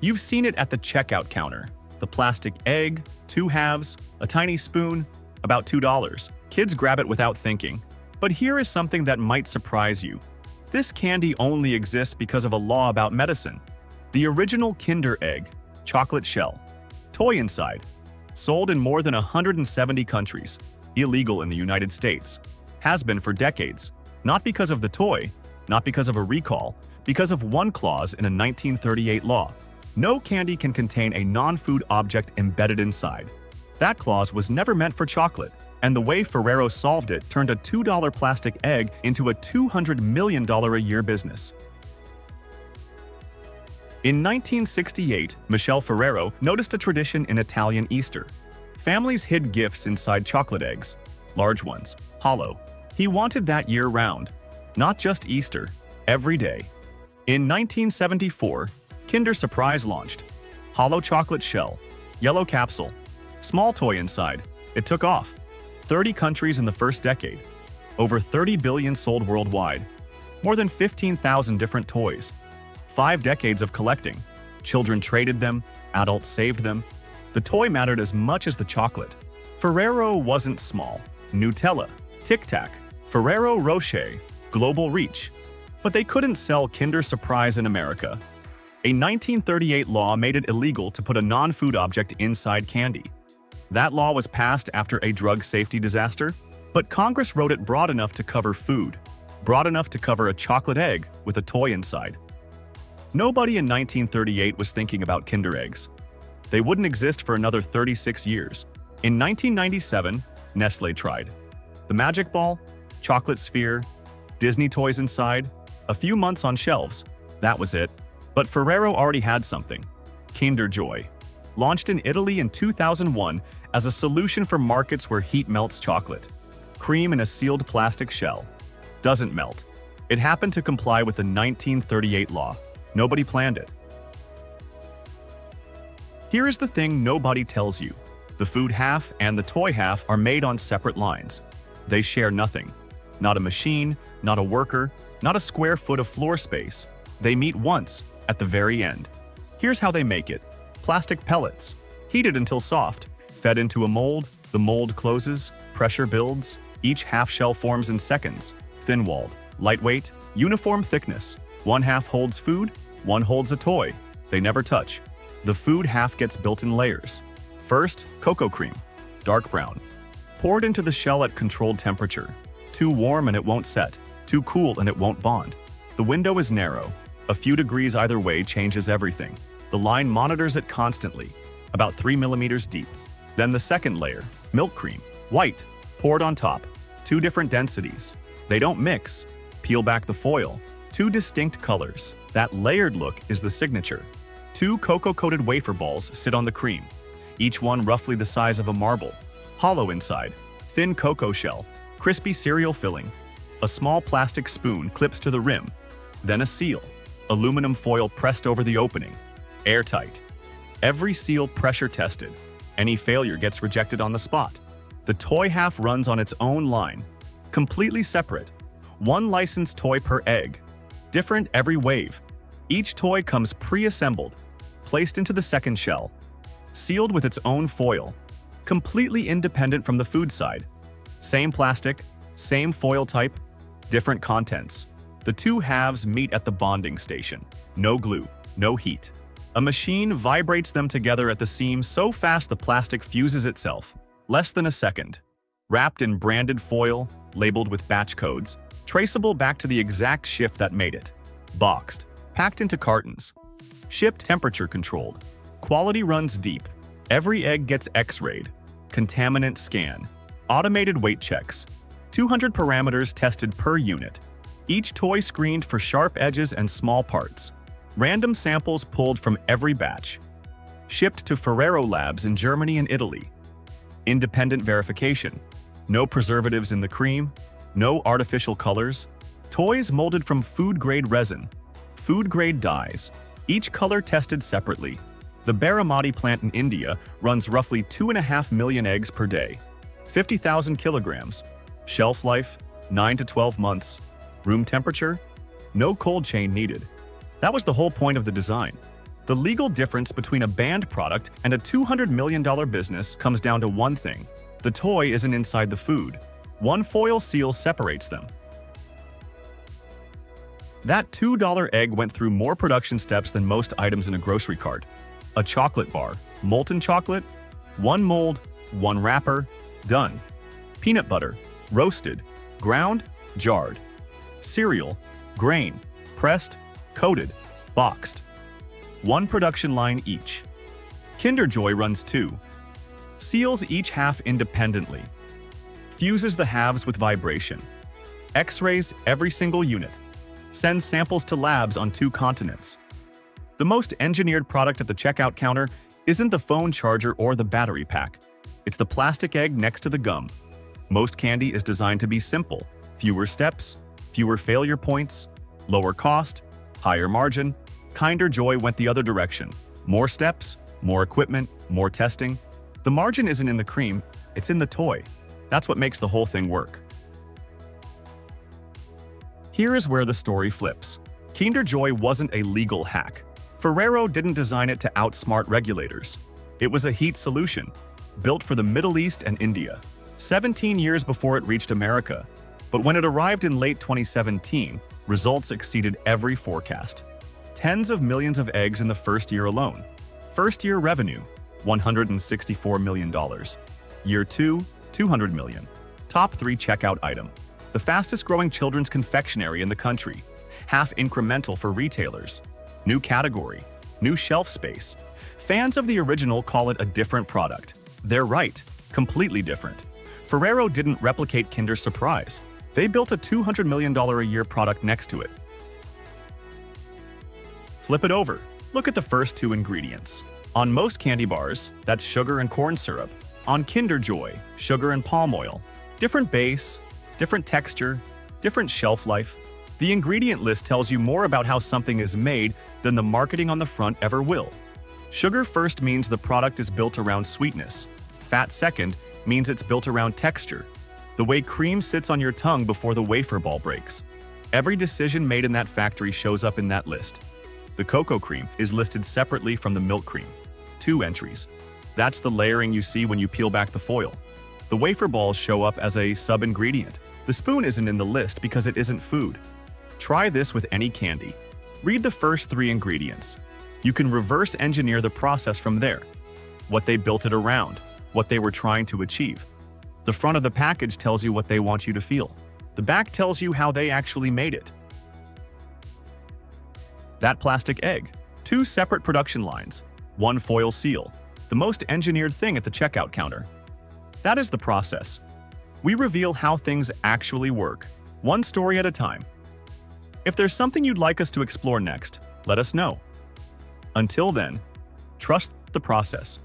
You've seen it at the checkout counter. The plastic egg, 2 halves, a tiny spoon, about $2. Kids grab it without thinking. But here is something that might surprise you. This candy only exists because of a law about medicine. The original Kinder Egg, chocolate shell, toy inside, sold in more than 170 countries, illegal in the United States, has been for decades, not because of the toy, not because of a recall, because of one clause in a 1938 law. No candy can contain a non-food object embedded inside. That clause was never meant for chocolate, and the way Ferrero solved it turned a $2 plastic egg into a $200 million a year business. In 1968, Michel Ferrero noticed a tradition in Italian Easter. Families hid gifts inside chocolate eggs, large ones, hollow. He wanted that year-round, not just Easter, every day. In 1974, Kinder Surprise launched. Hollow chocolate shell, yellow capsule, small toy inside. It took off. 30 countries in the first decade. Over 30 billion sold worldwide. More than 15,000 different toys. 5 decades of collecting. Children traded them, adults saved them. The toy mattered as much as the chocolate. Ferrero wasn't small. Nutella, Tic Tac, Ferrero Rocher, global reach. But they couldn't sell Kinder Surprise in America. A 1938 law made it illegal to put a non-food object inside candy. That law was passed after a drug safety disaster, but Congress wrote it broad enough to cover food, broad enough to cover a chocolate egg with a toy inside. Nobody in 1938 was thinking about Kinder Eggs. They wouldn't exist for another 36 years. In 1997, Nestlé tried. The Magic Ball, chocolate sphere, Disney toys inside, a few months on shelves. That was it. But Ferrero already had something. Kinder Joy. Launched in Italy in 2001 as a solution for markets where heat melts chocolate. Cream in a sealed plastic shell. Doesn't melt. It happened to comply with the 1938 law. Nobody planned it. Here is the thing nobody tells you. The food half and the toy half are made on separate lines. They share nothing. Not a machine, not a worker, not a square foot of floor space. They meet once, at the very end. Here's how they make it. Plastic pellets, heated until soft, fed into a mold, the mold closes, pressure builds, each half shell forms in seconds, thin-walled, lightweight, uniform thickness. One half holds food, one holds a toy. They never touch. The food half gets built in layers. First, cocoa cream, dark brown. Poured into the shell at controlled temperature. Too warm and it won't set, too cool and it won't bond. The window is narrow. A few degrees either way changes everything. The line monitors it constantly, about 3 millimeters deep. Then the second layer, milk cream, white, poured on top. 2 different densities. They don't mix. Peel back the foil. 2 distinct colors. That layered look is the signature. 2 cocoa-coated wafer balls sit on the cream, each one roughly the size of a marble. Hollow inside, thin cocoa shell, crispy cereal filling. A small plastic spoon clips to the rim. Then a seal. Aluminum foil pressed over the opening. Airtight. Every seal pressure tested. Any failure gets rejected on the spot. The toy half runs on its own line. Completely separate. 1 licensed toy per egg. Different every wave. Each toy comes pre-assembled, placed into the second shell, sealed with its own foil. Completely independent from the food side. Same plastic, same foil type, different contents. The 2 halves meet at the bonding station. No glue, no heat. A machine vibrates them together at the seam so fast the plastic fuses itself. Less than a second. Wrapped in branded foil, labeled with batch codes, traceable back to the exact shift that made it. Boxed, packed into cartons. Shipped temperature controlled. Quality runs deep. Every egg gets X-rayed. Contaminant scan. Automated weight checks. 200 parameters tested per unit. Each toy screened for sharp edges and small parts. Random samples pulled from every batch. Shipped to Ferrero labs in Germany and Italy. Independent verification. No preservatives in the cream. No artificial colors. Toys molded from food-grade resin. Food-grade dyes. Each color tested separately. The Baramati plant in India runs roughly 2.5 million eggs per day. 50,000 kilograms. Shelf life, 9 to 12 months. Room temperature, no cold chain needed. That was the whole point of the design. The legal difference between a banned product and a $200 million business comes down to one thing. The toy isn't inside the food. One foil seal separates them. That $2 egg went through more production steps than most items in a grocery cart. A chocolate bar, molten chocolate, one mold, one wrapper, done. Peanut butter, roasted, ground, jarred. Cereal, grain, pressed, coated, boxed. One production line each. Kinder Joy runs 2. Seals each half independently. Fuses the halves with vibration. X-rays every single unit. Sends samples to labs on 2 continents. The most engineered product at the checkout counter isn't the phone charger or the battery pack. It's the plastic egg next to the gum. Most candy is designed to be simple. Fewer steps, fewer failure points, lower cost, higher margin. Kinder Joy went the other direction. More steps, more equipment, more testing. The margin isn't in the cream, it's in the toy. That's what makes the whole thing work. Here is where the story flips. Kinder Joy wasn't a legal hack. Ferrero didn't design it to outsmart regulators. It was a heat solution, built for the Middle East and India, 17 years before it reached America. But when it arrived in late 2017, results exceeded every forecast. Tens of millions of eggs in the first year alone. First year revenue, $164 million. Year 2, $200 million. Top 3 checkout item. The fastest growing children's confectionery in the country. Half incremental for retailers. New category. New shelf space. Fans of the original call it a different product. They're right. Completely different. Ferrero didn't replicate Kinder's surprise. They built a $200 million a year product next to it. Flip it over. Look at the first 2 ingredients. On most candy bars, that's sugar and corn syrup. On Kinder Joy, sugar and palm oil. Different base, different texture, different shelf life. The ingredient list tells you more about how something is made than the marketing on the front ever will. Sugar first means the product is built around sweetness. Fat second means it's built around texture, the way cream sits on your tongue before the wafer ball breaks. Every decision made in that factory shows up in that list. The cocoa cream is listed separately from the milk cream. 2 entries. That's the layering you see when you peel back the foil. The wafer balls show up as a sub-ingredient. The spoon isn't in the list because it isn't food. Try this with any candy. Read the first 3 ingredients. You can reverse engineer the process from there. What they built it around, what they were trying to achieve. The front of the package tells you what they want you to feel. The back tells you how they actually made it. That plastic egg. 2 separate production lines. 1 foil seal. The most engineered thing at the checkout counter. That is the process. We reveal how things actually work, one story at a time. If there's something you'd like us to explore next, let us know. Until then, trust the process.